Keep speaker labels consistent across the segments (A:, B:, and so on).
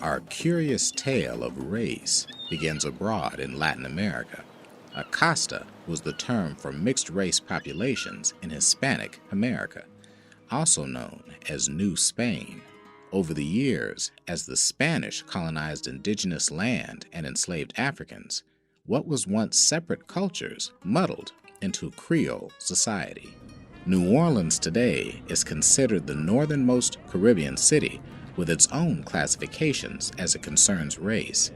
A: Our curious tale of race begins abroad in Latin America. A casta was the term for mixed-race populations in Hispanic America, also known as New Spain. Over the years, as the Spanish colonized indigenous land and enslaved Africans, what was once separate cultures muddled into Creole society. New Orleans today is considered the northernmost Caribbean city with its own classifications as it concerns race.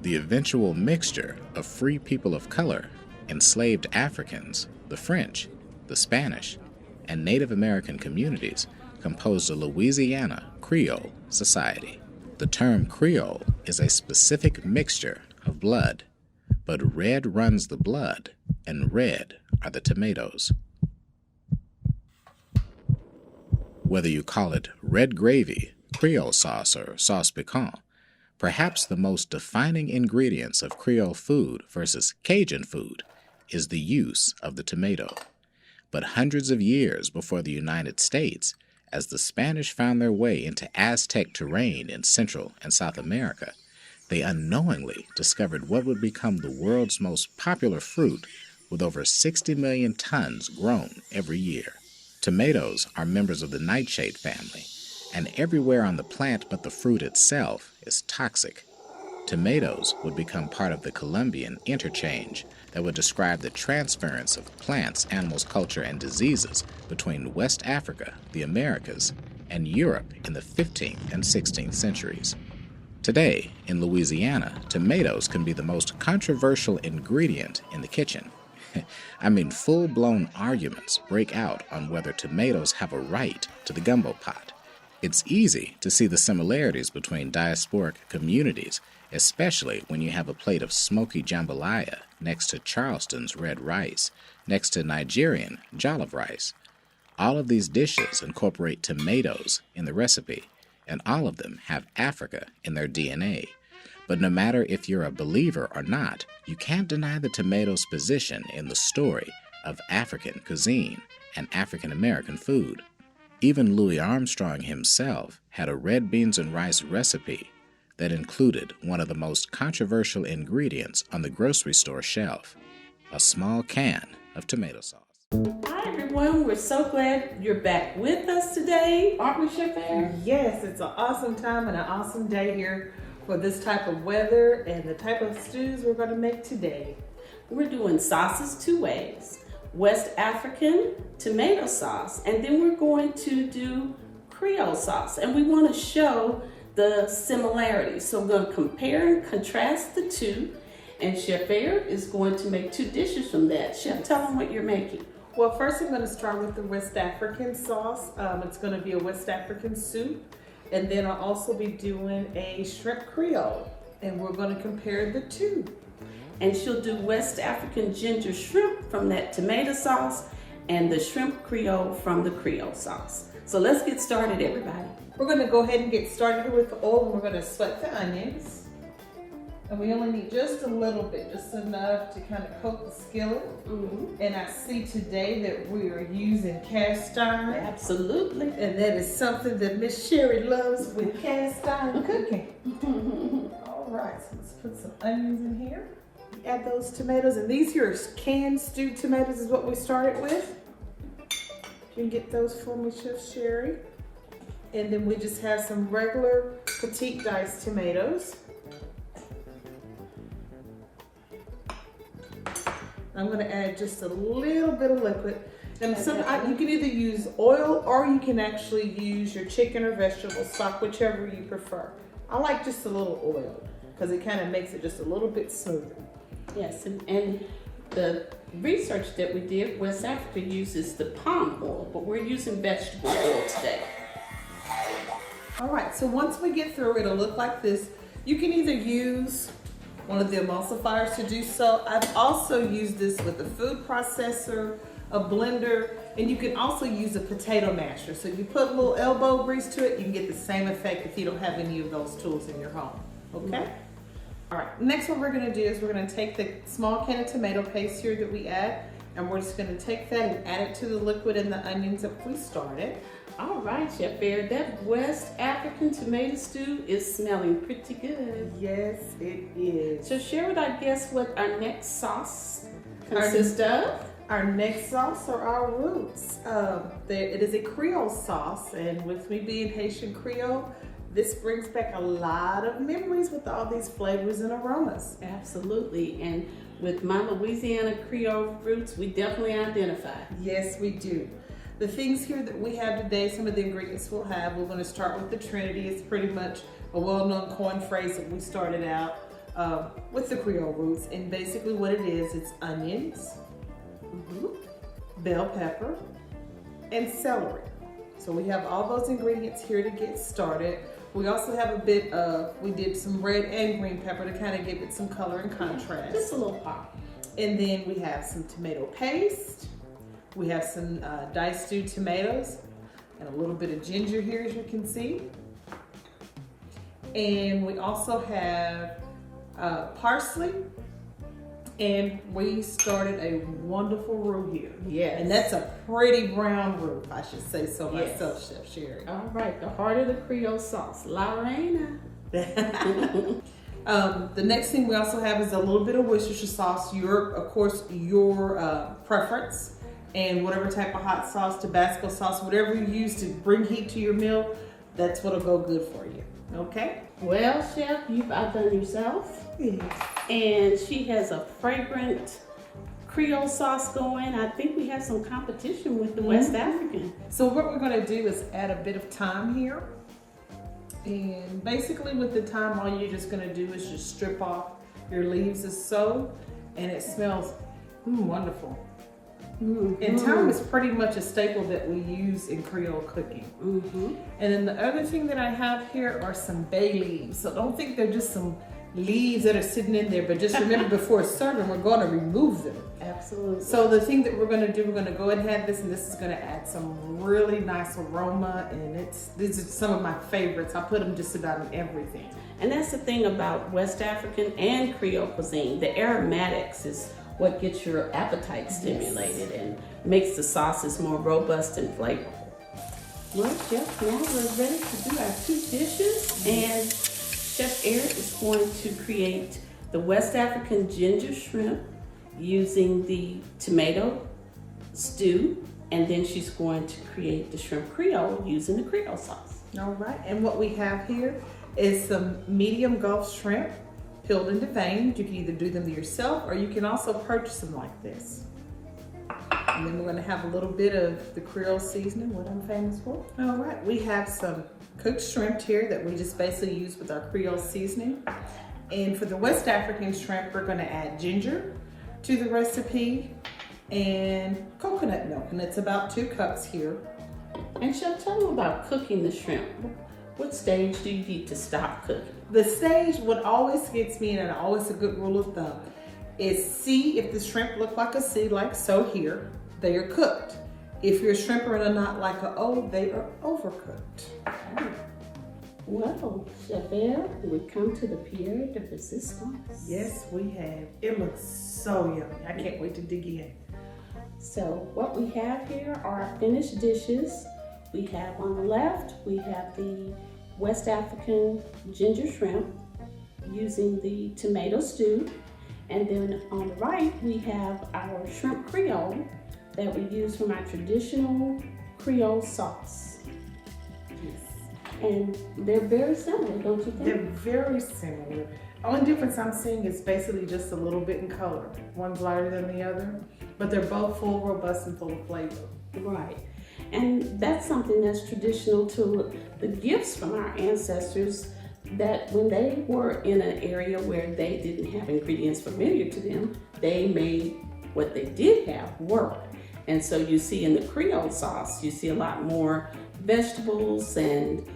A: The eventual mixture of free people of color, enslaved Africans, the French, the Spanish, and Native American communities composed a Louisiana Creole society. The term Creole is a specific mixture of blood, but red runs the blood, and red are the tomatoes. Whether you call it red gravy, Creole sauce, or sauce piquant, perhaps the most defining ingredients of Creole food versus Cajun food is the use of the tomato. But hundreds of years before the United States, as the Spanish found their way into Aztec terrain in Central and South America, they unknowingly discovered what would become the world's most popular fruit, with over 60 million tons grown every year. Tomatoes are members of the nightshade family, and everywhere on the plant but the fruit itself is toxic. Tomatoes would become part of the Columbian interchange that would describe the transference of plants, animals, culture, and diseases between West Africa, the Americas, and Europe in the 15th and 16th centuries. Today, in Louisiana, tomatoes can be the most controversial ingredient in the kitchen. Full-blown arguments break out on whether tomatoes have a right to the gumbo pot. It's easy to see the similarities between diasporic communities, especially when you have a plate of smoky jambalaya next to Charleston's red rice, next to Nigerian jollof rice. All of these dishes incorporate tomatoes in the recipe, and all of them have Africa in their DNA. But no matter if you're a believer or not, you can't deny the tomato's position in the story of African cuisine and African American food. Even Louis Armstrong himself had a red beans and rice recipe that included one of the most controversial ingredients on the grocery store shelf, a small can of tomato sauce.
B: Hi everyone, we're so glad you're back with us today, aren't we, Chef Aaron?
C: Yes, it's an awesome time and an awesome day here for this type of weather and the type of stews we're going to make today.
B: We're doing sauces two ways. West African tomato sauce, and then we're going to do Creole sauce, and we want to show the similarities. So we're going to compare and contrast the two, and Chef Aaron is going to make two dishes from that. Chef, tell them what you're making.
C: Well, first I'm going to start with the West African sauce. It's going to be a West African soup, and then I'll also be doing a shrimp Creole, and we're going to compare the two.
B: And she'll do West African ginger shrimp from that tomato sauce and the shrimp Creole from the Creole sauce. So let's get started, everybody.
C: We're going to go ahead and get started here with the oil, and we're going to sweat the onions. And we only need just a little bit, just enough to kind of coat the skillet.
B: Mm-hmm.
C: And I see today that we are using cast iron.
B: Absolutely.
C: And that is something that Miss Sherry loves with cast iron cooking. All right, so let's put some onions in here. Add those tomatoes, and these here are canned stewed tomatoes is what we started with. You can get those for me, Chef Sherry. And then we just have some regular petite diced tomatoes. I'm going to add just a little bit of liquid. And you can either use oil or you can actually use your chicken or vegetable stock, whichever you prefer. I like just a little oil because it kind of makes it just a little bit smoother.
B: Yes, and the research that we did, West Africa uses the palm oil, but we're using vegetable oil today.
C: All right, so once we get through, it'll look like this. You can either use one of the emulsifiers to do so. I've also used this with a food processor, a blender, and you can also use a potato masher. So you put a little elbow grease to it, you can get the same effect if you don't have any of those tools in your home, okay? All right, next what we're gonna do is we're gonna take the small can of tomato paste here that we add, and we're just gonna take that and add it to the liquid and the onions that we started.
B: All right, Chef Bear, that West African tomato stew is smelling pretty good.
C: Yes, it is.
B: So share with our guests what our next sauce consists of.
C: Our next sauce are our roots. It is a Creole sauce, and with me being Haitian Creole, this brings back a lot of memories with all these flavors and aromas.
B: Absolutely, and with my Louisiana Creole roots, we definitely identify.
C: Yes, we do. The things here that we have today, some of the ingredients we're going to start with the Trinity. It's pretty much a well-known coin phrase that we started out with the Creole roots. And basically what it is, it's onions, bell pepper, and celery. So we have all those ingredients here to get started. We also have a bit of, we did some red and green pepper to kind of give it some color and contrast.
B: Just a little pop.
C: And then we have some tomato paste. We have some diced stewed tomatoes and a little bit of ginger here, as you can see. And we also have parsley. And we started a wonderful roux here.
B: Yes.
C: And that's a pretty brown roux, if I should say so myself, Chef Sherry.
B: All right, the heart of the Creole sauce, La Reina.
C: The next thing we also have is a little bit of Worcestershire sauce. Of course, your preference. And whatever type of hot sauce, Tabasco sauce, whatever you use to bring heat to your meal, that's what'll go good for you. Okay?
B: Well, Chef, you've outdone yourself.
C: Yes.
B: And she has a fragrant Creole sauce going. I think we have some competition with the West African.
C: So what we're gonna do is add a bit of thyme here. And basically with the thyme, all you're just gonna do is just strip off your leaves of Sous, and it smells wonderful. And thyme is pretty much a staple that we use in Creole cooking. And then the other thing that I have here are some bay leaves. So don't think they're just some leaves that are sitting in there, but just remember before serving, we're going to remove them.
B: Absolutely.
C: So the thing that we're going to do, we're going to go ahead and have this, and this is going to add some really nice aroma. And these are some of my favorites. I put them just about in everything.
B: And that's the thing about West African and Creole cuisine. The aromatics is what gets your appetite stimulated and makes the sauces more robust and flavorful. Well, Chef, now we're ready to do our 2 dishes, and Chef Eric is going to create the West African ginger shrimp using the tomato stew, and then she's going to create the shrimp Creole using the Creole sauce.
C: All right, and what we have here is some medium Gulf shrimp, peeled into veins. You can either do them yourself or you can also purchase them like this. And then we're going to have a little bit of the Creole seasoning, what I'm famous for. All right, we have some cooked shrimp here that we just basically use with our Creole seasoning. And for the West African shrimp, we're going to add ginger to the recipe and coconut milk, and it's about 2 cups here.
B: And Chef, tell them about cooking the shrimp. What stage do you need to stop cooking?
C: The stage, what always gets me, and always a good rule of thumb, is see if the shrimp look like a C, like so here, they are cooked. If your shrimp are in a knot like a O, they are overcooked.
B: Well, Chef Eric, we come to the Pierre de Resistance.
C: Yes, we have. It looks so yummy. I can't wait to dig in.
B: So what we have here are our finished dishes. We have on the left, we have the West African ginger shrimp using the tomato stew. And then on the right, we have our shrimp Creole that we use from our traditional Creole sauce.
C: Yes.
B: And they're very similar, don't you think?
C: They're very similar. Only difference I'm seeing is basically just a little bit in color. One's lighter than the other, but they're both full, robust, and full of flavor.
B: Right. And that's something that's traditional to the gifts from our ancestors, that when they were in an area where they didn't have ingredients familiar to them, they made what they did have work. And so you see in the Creole sauce, you see a lot more vegetables, and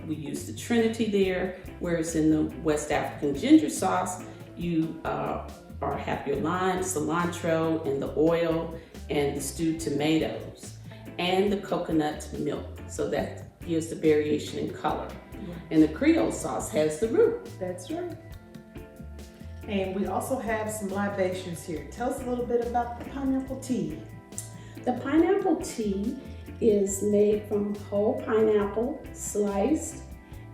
B: we use the Trinity there, whereas in the West African ginger sauce, you have your lime, cilantro, and the oil, and the stewed tomatoes, and the coconut milk. So that gives the variation in color. And the Creole sauce has the roux.
C: That's right. And we also have some libations here. Tell us a little bit about the pineapple tea.
B: The pineapple tea is made from whole pineapple, sliced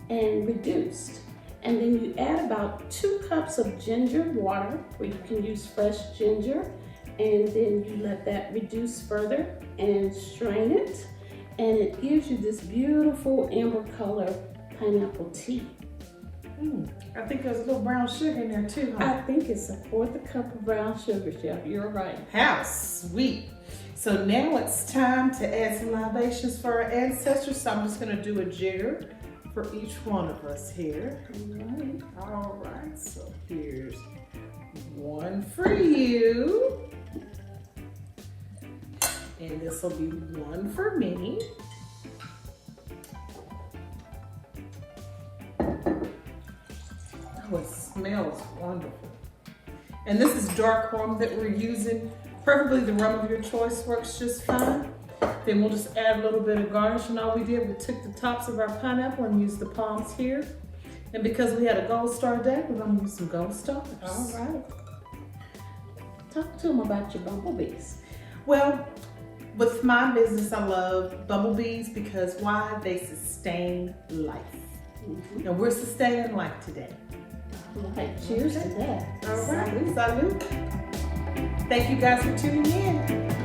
B: and reduced. And then you add about 2 cups of ginger water, or you can use fresh ginger, and then you let that reduce further and strain it. And it gives you this beautiful amber color pineapple tea.
C: I think there's a little brown sugar in there too, huh?
B: I think it's a 1/4 cup of brown sugar, Chef. You're right.
C: How sweet. So now it's time to add some libations for our ancestors. So I'm just gonna do a jigger for each one of us here. All right, so here's one for you. And this will be one for me. Oh, it smells wonderful. And this is dark rum that we're using. Preferably the rum of your choice works just fine. Then we'll just add a little bit of garnish, and all we did, we took the tops of our pineapple and used the palms here. And because we had a gold star day, we're gonna use some gold stars.
B: All right. Talk to them about your bumblebees.
C: Well, with my business, I love bumblebees because why? They sustain life. And we're sustaining life today.
B: All right, cheers to that.
C: All right, salute. Thank you guys for tuning in.